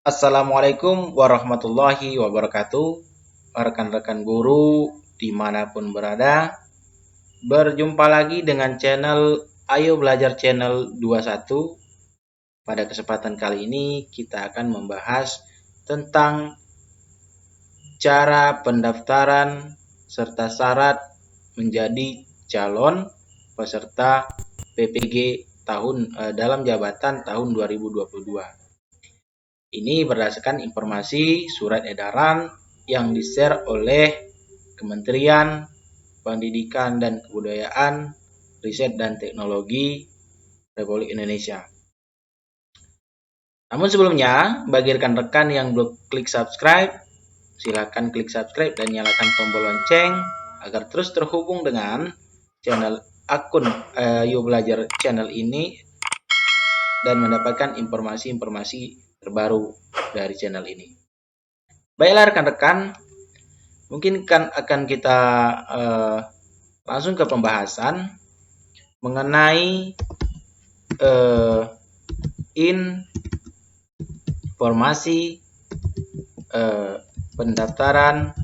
Assalamualaikum warahmatullahi wabarakatuh. Rekan-rekan guru dimanapun berada, berjumpa lagi dengan channel Ayo Belajar Channel 21. Pada kesempatan kali ini kita akan membahas tentang cara pendaftaran serta syarat menjadi calon peserta PPG dalam jabatan tahun 2022. Ini berdasarkan informasi surat edaran yang di-share oleh Kementerian Pendidikan dan Kebudayaan, Riset dan Teknologi Republik Indonesia. Namun sebelumnya, bagi rekan-rekan yang belum klik subscribe, silakan klik subscribe dan nyalakan tombol lonceng agar terus terhubung dengan channel akun Ayo Belajar Channel ini dan mendapatkan informasi-informasi terbaru dari channel ini. Baiklah rekan-rekan, mungkin akan kita langsung ke pembahasan mengenai informasi pendaftaran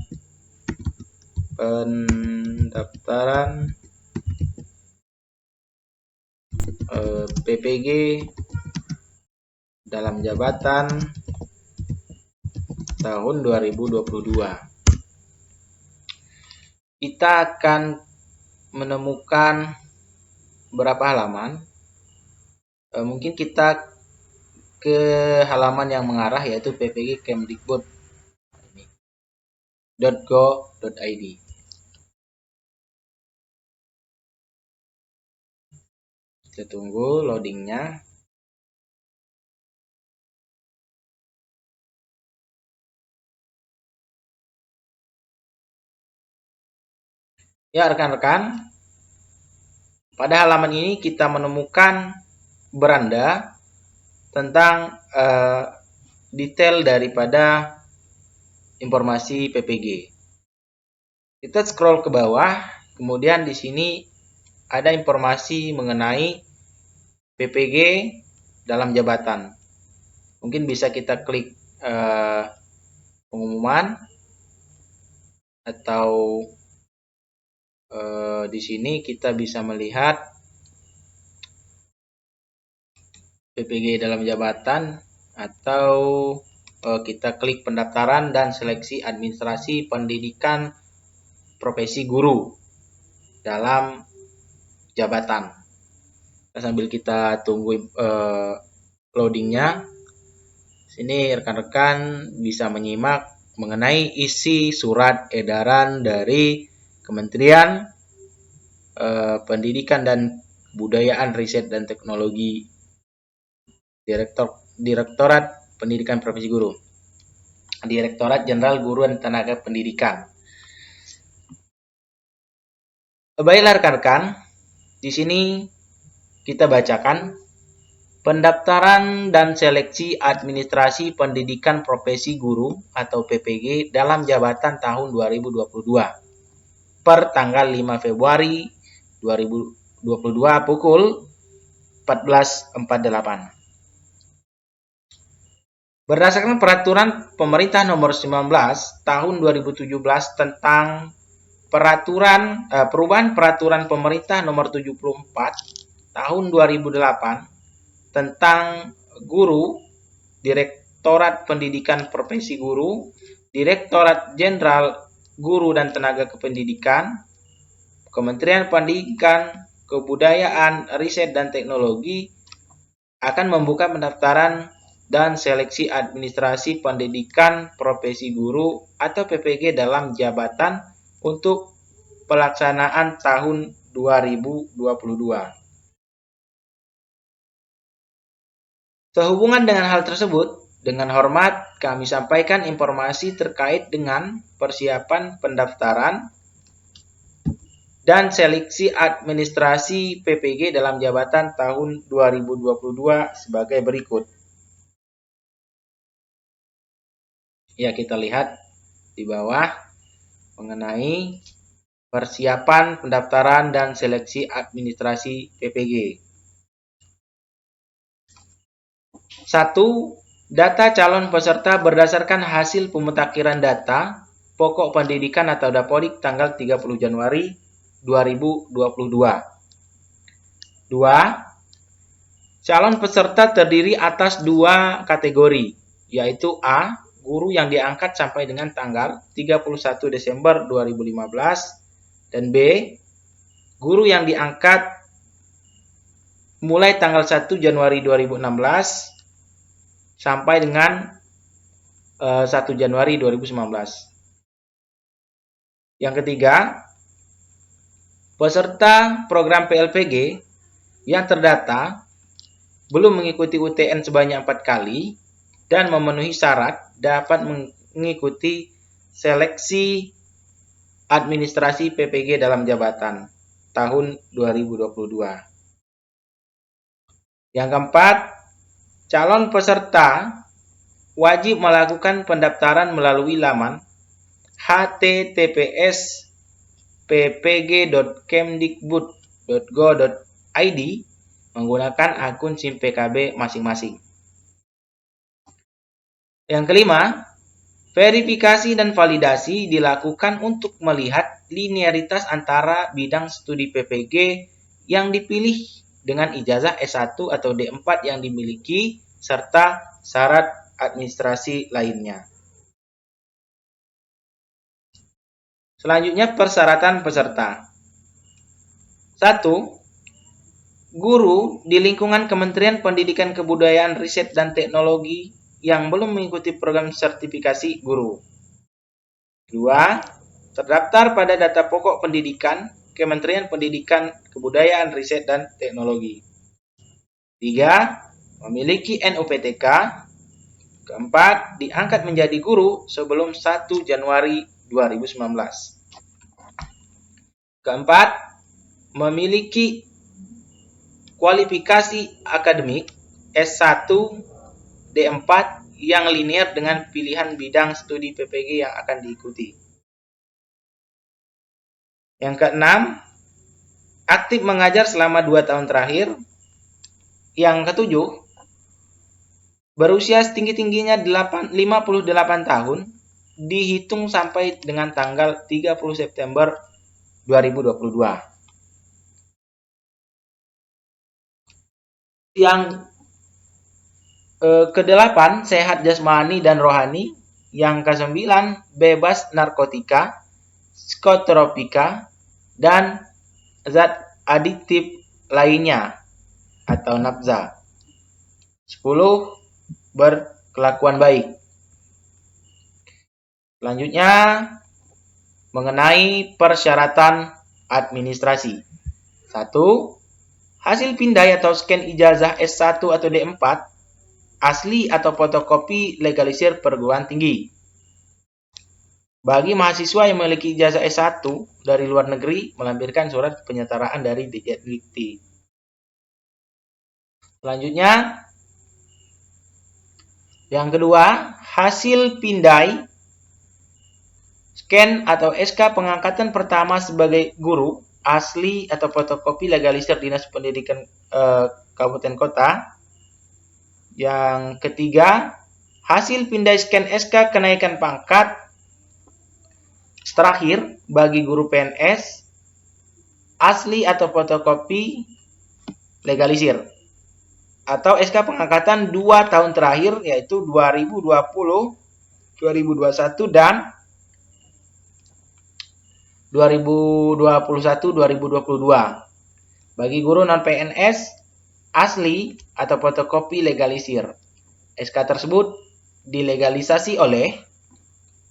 PPG dalam jabatan tahun 2022. Kita akan menemukan berapa halaman. Mungkin kita ke halaman yang mengarah yaitu ppg.kemdikbud.go.id. Kita tunggu loadingnya. Ya rekan-rekan, pada halaman ini kita menemukan beranda tentang detail daripada informasi PPG. Kita scroll ke bawah, kemudian di sini ada informasi mengenai PPG dalam jabatan. Mungkin bisa kita klik pengumuman atau di sini kita bisa melihat PPG dalam jabatan atau kita klik pendaftaran dan seleksi administrasi pendidikan profesi guru dalam jabatan. Sambil kita tunggu loadingnya, sini rekan-rekan bisa menyimak mengenai isi surat edaran dari Kementerian Pendidikan dan Kebudayaan, Riset dan Teknologi, Direktorat Pendidikan Profesi Guru, Direktorat Jenderal Guru dan Tenaga Pendidikan. Baiklah rekan-rekan, di sini kita bacakan pendaftaran dan seleksi administrasi pendidikan profesi guru atau PPG dalam jabatan tahun 2022 per tanggal 5 Februari 2022 pukul 14.48. Berdasarkan peraturan pemerintah nomor 19 tahun 2017 tentang perubahan peraturan pemerintah nomor 74 tahun 2008 tentang guru, Direktorat Pendidikan Profesi Guru, Direktorat Jenderal Guru dan Tenaga Kependidikan, Kementerian Pendidikan, Kebudayaan, Riset dan Teknologi akan membuka pendaftaran dan seleksi administrasi pendidikan profesi guru atau PPG dalam jabatan untuk pelaksanaan tahun 2022. Sehubungan dengan hal tersebut, dengan hormat kami sampaikan informasi terkait dengan persiapan pendaftaran dan seleksi administrasi PPG dalam jabatan tahun 2022 sebagai berikut. Ya, kita lihat di bawah mengenai persiapan pendaftaran dan seleksi administrasi PPG. 1. Data calon peserta berdasarkan hasil pemutakhiran data pokok pendidikan atau Dapodik tanggal 30 Januari 2022. 2. Calon peserta terdiri atas 2 kategori, yaitu A. Guru yang diangkat sampai dengan tanggal 31 Desember 2015 dan B. Guru yang diangkat mulai tanggal 1 Januari 2016 sampai dengan 1 Januari 2019. Yang ketiga, peserta program PLPG yang terdata belum mengikuti UTN sebanyak 4 kali dan memenuhi syarat dapat mengikuti seleksi administrasi PPG dalam jabatan tahun 2022. Yang keempat, calon peserta wajib melakukan pendaftaran melalui laman https://ppg.kemdikbud.go.id menggunakan akun SIM PKB masing-masing. Yang kelima, verifikasi dan validasi dilakukan untuk melihat linearitas antara bidang studi PPG yang dipilih dengan ijazah S1 atau D4 yang dimiliki serta syarat administrasi lainnya. Selanjutnya, persyaratan peserta. 1. Guru di lingkungan Kementerian Pendidikan Kebudayaan Riset dan Teknologi yang belum mengikuti program sertifikasi guru. 2. Terdaftar pada data pokok pendidikan Kementerian Pendidikan Kebudayaan Riset dan Teknologi. 3. Memiliki NUPTK. 4. Diangkat menjadi guru sebelum 1 Januari 2019. 4. Memiliki kualifikasi akademik S1, D4 yang linear dengan pilihan bidang studi PPG yang akan diikuti. Yang keenam, aktif mengajar selama 2 tahun terakhir. Yang ketujuh, berusia setinggi-tingginya 58 tahun, dihitung sampai dengan tanggal 30 September 2022. Yang ke-8, sehat jasmani dan rohani. Yang ke-9, bebas narkotika, psikotropika, dan zat adiktif lainnya atau nafza. 10. Berkelakuan baik. Selanjutnya, mengenai persyaratan administrasi. 1. Hasil pindai atau scan ijazah S1 atau D4 asli atau fotokopi legalisir perguruan tinggi. Bagi mahasiswa yang memiliki ijazah S1 dari luar negeri, melampirkan surat penyetaraan dari Dikti. Selanjutnya, yang kedua, hasil pindai, scan atau SK pengangkatan pertama sebagai guru, asli atau fotokopi legalisir Dinas Pendidikan Kabupaten Kota. Yang ketiga, hasil pindai scan SK kenaikan pangkat. Terakhir, bagi guru PNS, asli atau fotokopi legalisir atau SK pengangkatan 2 tahun terakhir, yaitu 2020, 2021, dan 2021-2022. Bagi guru non-PNS, asli atau fotokopi legalisir. SK tersebut dilegalisasi oleh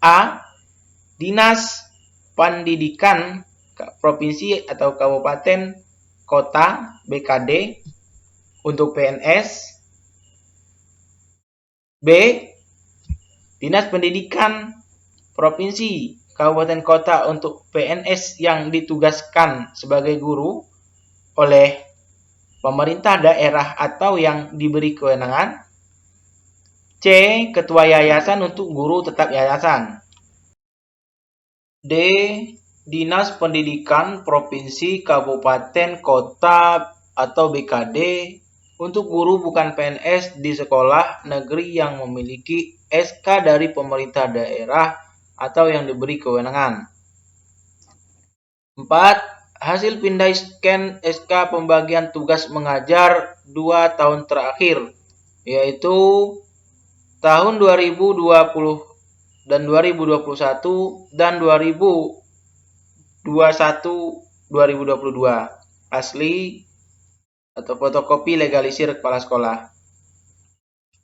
A. Dinas Pendidikan Provinsi atau Kabupaten Kota BKD untuk PNS. B. Dinas Pendidikan Provinsi Kabupaten Kota untuk PNS yang ditugaskan sebagai guru oleh pemerintah daerah atau yang diberi kewenangan. C. Ketua yayasan untuk guru tetap yayasan. D. Dinas Pendidikan Provinsi Kabupaten Kota atau BKD untuk guru bukan PNS di sekolah negeri yang memiliki SK dari pemerintah daerah atau yang diberi kewenangan. 4. Hasil pindai scan SK pembagian tugas mengajar 2 tahun terakhir, yaitu tahun 2020 dan 2021 dan 2021-2022 asli atau fotokopi legalisir kepala sekolah.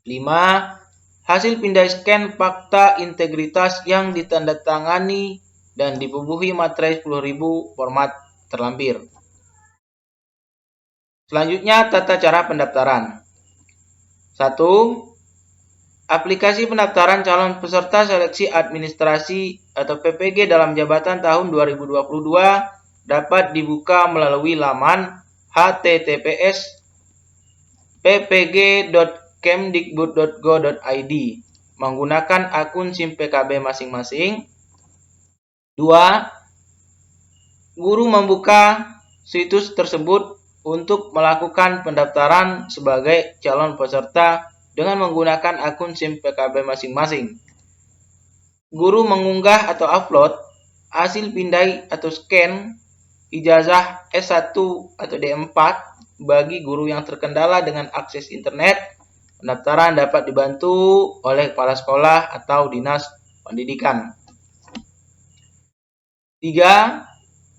5. Hasil pindai scan fakta integritas yang ditandatangani dan dibubuhi materai 10.000 format terlampir. Selanjutnya, tata cara pendaftaran. 1. Aplikasi pendaftaran calon peserta seleksi administrasi atau PPG dalam jabatan tahun 2022 dapat dibuka melalui laman https://ppg.kemdikbud.go.id menggunakan akun SIM PKB masing-masing. 2. Guru membuka situs tersebut untuk melakukan pendaftaran sebagai calon peserta dengan menggunakan akun SIM PKB masing-masing. Guru mengunggah atau upload hasil pindai atau scan ijazah S1 atau D4 bagi guru yang terkendala dengan akses internet. Pendaftaran dapat dibantu oleh kepala sekolah atau dinas pendidikan. 3.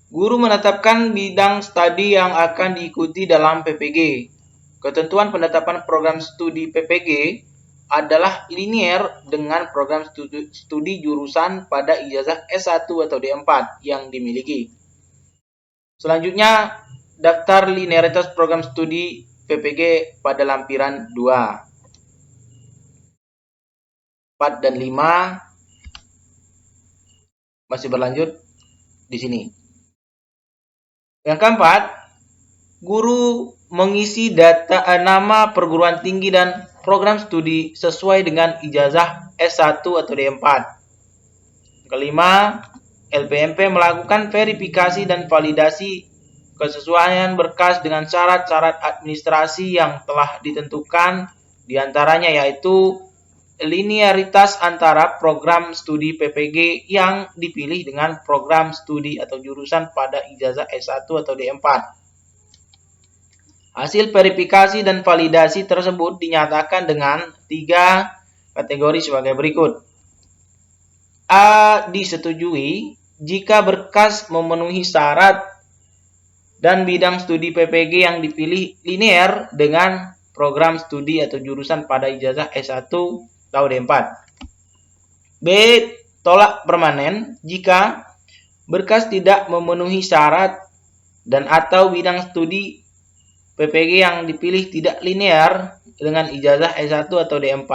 Guru menetapkan bidang studi yang akan diikuti dalam PPG. Ketentuan penetapan program studi PPG adalah linear dengan program studi jurusan pada ijazah S1 atau D4 yang dimiliki. Selanjutnya, daftar linearitas program studi PPG pada lampiran 2. 4 dan 5 masih berlanjut di sini. Yang keempat, guru mengisi data nama perguruan tinggi dan program studi sesuai dengan ijazah S1 atau D4. Kelima, LPMP melakukan verifikasi dan validasi kesesuaian berkas dengan syarat-syarat administrasi yang telah ditentukan, diantaranya yaitu linearitas antara program studi PPG yang dipilih dengan program studi atau jurusan pada ijazah S1 atau D4. Hasil verifikasi dan validasi tersebut dinyatakan dengan 3 kategori sebagai berikut. A. Disetujui jika berkas memenuhi syarat dan bidang studi PPG yang dipilih linear dengan program studi atau jurusan pada ijazah S1 atau D4. B. Tolak permanen jika berkas tidak memenuhi syarat dan atau bidang studi PPG yang dipilih tidak linear dengan ijazah S1 atau D4,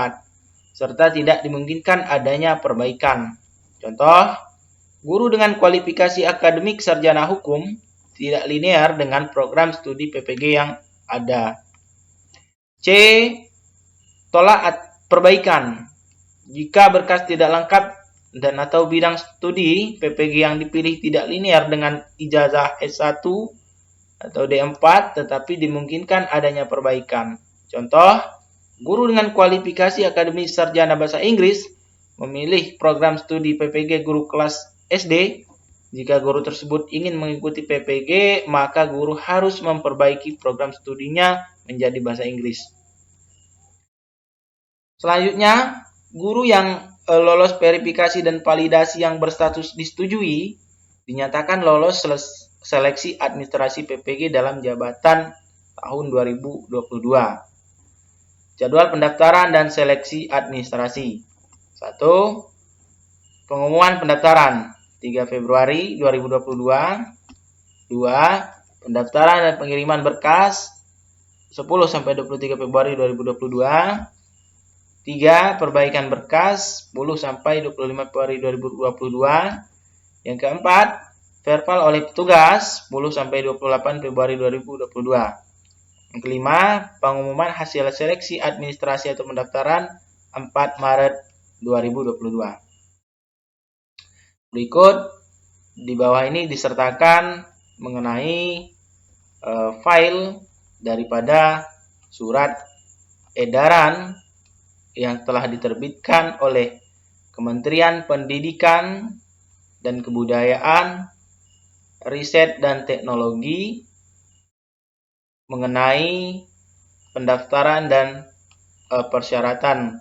serta tidak dimungkinkan adanya perbaikan. Contoh, guru dengan kualifikasi akademik sarjana hukum tidak linear dengan program studi PPG yang ada. C. Tolak perbaikan jika berkas tidak lengkap dan atau bidang studi PPG yang dipilih tidak linear dengan ijazah S1 atau D4 tetapi dimungkinkan adanya perbaikan. Contoh, guru dengan kualifikasi akademik sarjana bahasa Inggris memilih program studi PPG guru kelas SD. Jika guru tersebut ingin mengikuti PPG, maka guru harus memperbaiki program studinya menjadi bahasa Inggris. Selanjutnya, guru yang lolos verifikasi dan validasi yang berstatus disetujui dinyatakan lolos seleksi administrasi PPG dalam jabatan tahun 2022. Jadwal pendaftaran dan seleksi administrasi. 1. Pengumuman pendaftaran 3 Februari 2022. 2. Pendaftaran dan pengiriman berkas 10-23 Februari 2022. 3. Perbaikan berkas 10-25 Februari 2022. Yang keempat, verbal oleh petugas 10-28 Februari 2022. Yang kelima, pengumuman hasil seleksi administrasi atau pendaftaran 4 Maret 2022. Berikut di bawah ini disertakan mengenai file daripada surat edaran yang telah diterbitkan oleh Kementerian Pendidikan dan Kebudayaan, Riset dan Teknologi mengenai pendaftaran dan persyaratan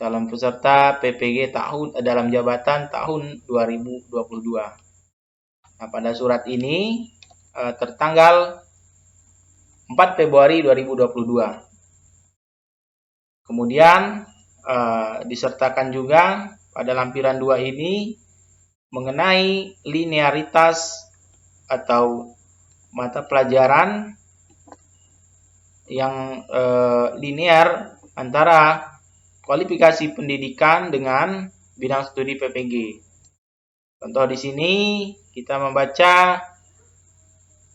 calon peserta PPG dalam jabatan tahun 2022. Nah, pada surat ini tertanggal 4 Februari 2022. Kemudian disertakan juga pada lampiran 2 ini mengenai linearitas atau mata pelajaran yang linear antara kualifikasi pendidikan dengan bidang studi PPG. Contoh di sini kita membaca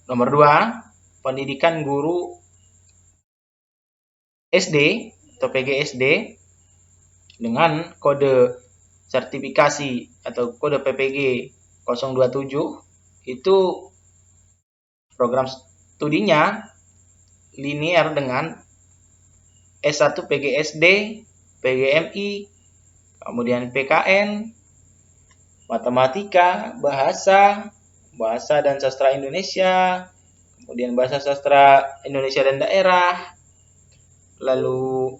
nomor 2, pendidikan guru SD atau PGSD dengan kode sertifikasi atau kode PPG 027 itu program studinya linear dengan S1 PGSD, PGMI, kemudian PKN, matematika, bahasa dan sastra Indonesia, kemudian bahasa sastra Indonesia dan daerah, lalu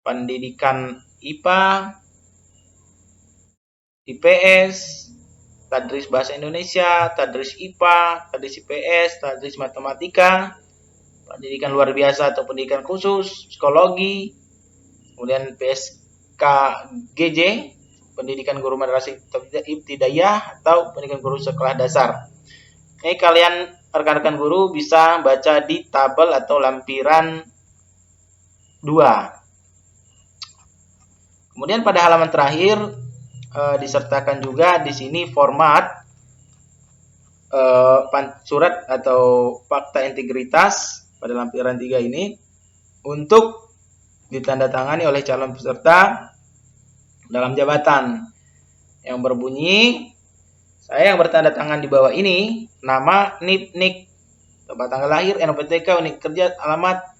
pendidikan IPA, IPS, tadris bahasa Indonesia, tadris IPA, tadris IPS, tadris matematika, pendidikan luar biasa atau pendidikan khusus, psikologi, kemudian PSKGJ, pendidikan guru madrasah ibtidaiyah atau pendidikan guru sekolah dasar. Ini kalian rekan-rekan guru bisa baca di tabel atau lampiran 2. Kemudian pada halaman terakhir disertakan juga di sini format surat atau fakta integritas pada lampiran 3 ini untuk ditandatangani oleh calon peserta dalam jabatan yang berbunyi, saya yang bertanda tangan di bawah ini, nama, NIP, tempat tanggal lahir, NPTK, unit kerja, alamat.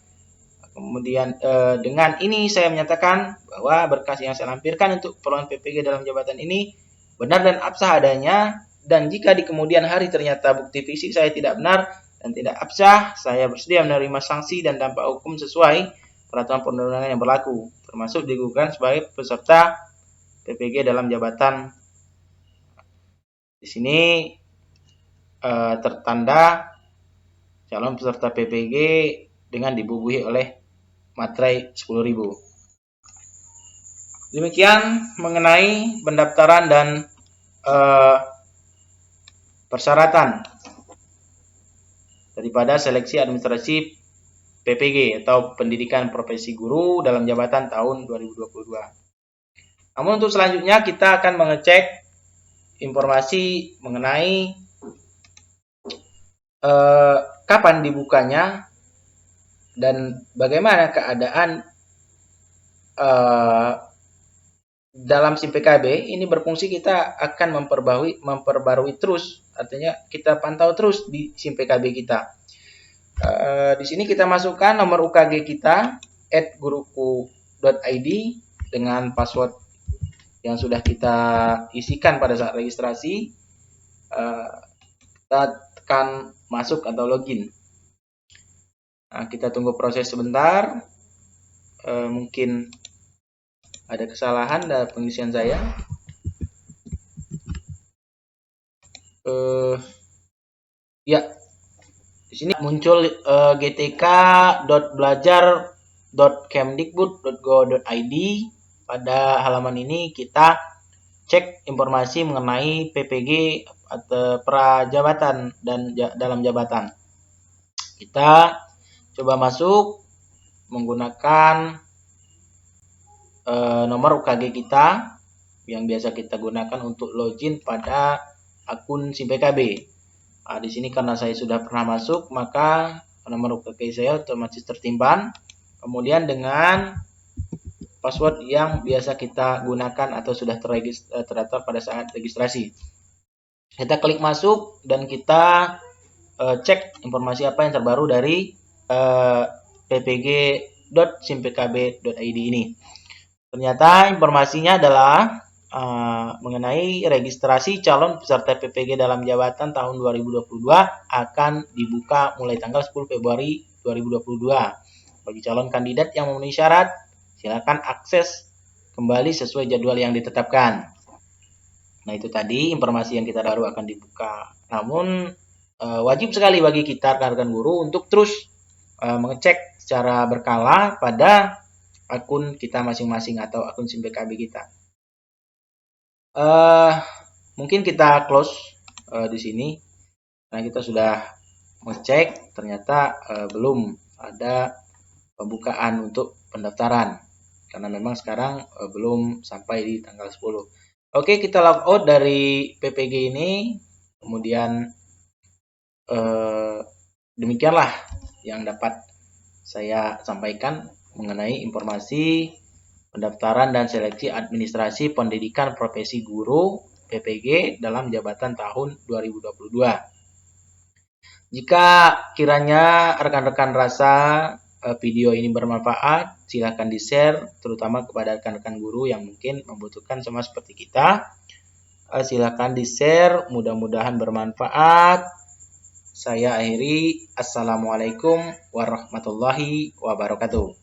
Kemudian dengan ini saya menyatakan bahwa berkas yang saya lampirkan untuk keperluan PPG dalam jabatan ini benar dan absah adanya, dan jika di kemudian hari ternyata bukti fisik saya tidak benar dan tidak absah, saya bersedia menerima sanksi dan dampak hukum sesuai peraturan perundang-undangan yang berlaku, termasuk digugurkan sebagai peserta PPG dalam jabatan. Di sini tertanda calon peserta PPG dengan dibubuhi oleh materai 10.000. Demikian mengenai pendaftaran dan persyaratan daripada seleksi administrasi PPG atau pendidikan profesi guru dalam jabatan tahun 2022. Namun untuk selanjutnya kita akan mengecek informasi mengenai kapan dibukanya dan bagaimana keadaan dalam SIM PKB ini berfungsi. Kita akan memperbarui terus, artinya kita pantau terus di SIM PKB kita. Di sini kita masukkan nomor UKG kita @guruku.id dengan password yang sudah kita isikan pada saat registrasi. Kita tekan masuk atau login. Nah, kita tunggu proses sebentar. Mungkin ada kesalahan dalam pengisian saya. Ya, di sini muncul gtk.belajar.kemdikbud.go.id. Pada halaman ini kita cek informasi mengenai PPG atau prajabatan dan dalam jabatan. Kita coba masuk menggunakan nomor UKG kita yang biasa kita gunakan untuk login pada akun SIM PKB. Nah, di sini karena saya sudah pernah masuk, maka nomor UKG saya otomatis tersimpan. Kemudian dengan password yang biasa kita gunakan atau sudah terdaftar pada saat registrasi. Kita klik masuk dan kita cek informasi apa yang terbaru dari ppg.simpkb.id ini. Ternyata informasinya adalah mengenai registrasi calon peserta PPG dalam jabatan tahun 2022 akan dibuka mulai tanggal 10 Februari 2022. Bagi calon kandidat yang memenuhi syarat, silakan akses kembali sesuai jadwal yang ditetapkan. Nah, itu tadi informasi yang kita baru akan dibuka. Namun wajib sekali bagi kita rekan-rekan guru untuk terus mengecek secara berkala pada akun kita masing-masing atau akun SIM PKB kita. Mungkin kita close di sini. Nah, kita sudah mengecek, ternyata belum ada pembukaan untuk pendaftaran karena memang sekarang belum sampai di tanggal 10. Oke, kita log out dari PPG ini. Kemudian demikianlah yang dapat saya sampaikan mengenai informasi pendaftaran dan seleksi administrasi pendidikan profesi guru PPG dalam jabatan tahun 2022. Jika kiranya rekan-rekan rasa video ini bermanfaat, silahkan di-share terutama kepada rekan-rekan guru yang mungkin membutuhkan sama seperti kita. Silahkan di-share, mudah-mudahan bermanfaat. Saya akhiri. Assalamualaikum warahmatullahi wabarakatuh.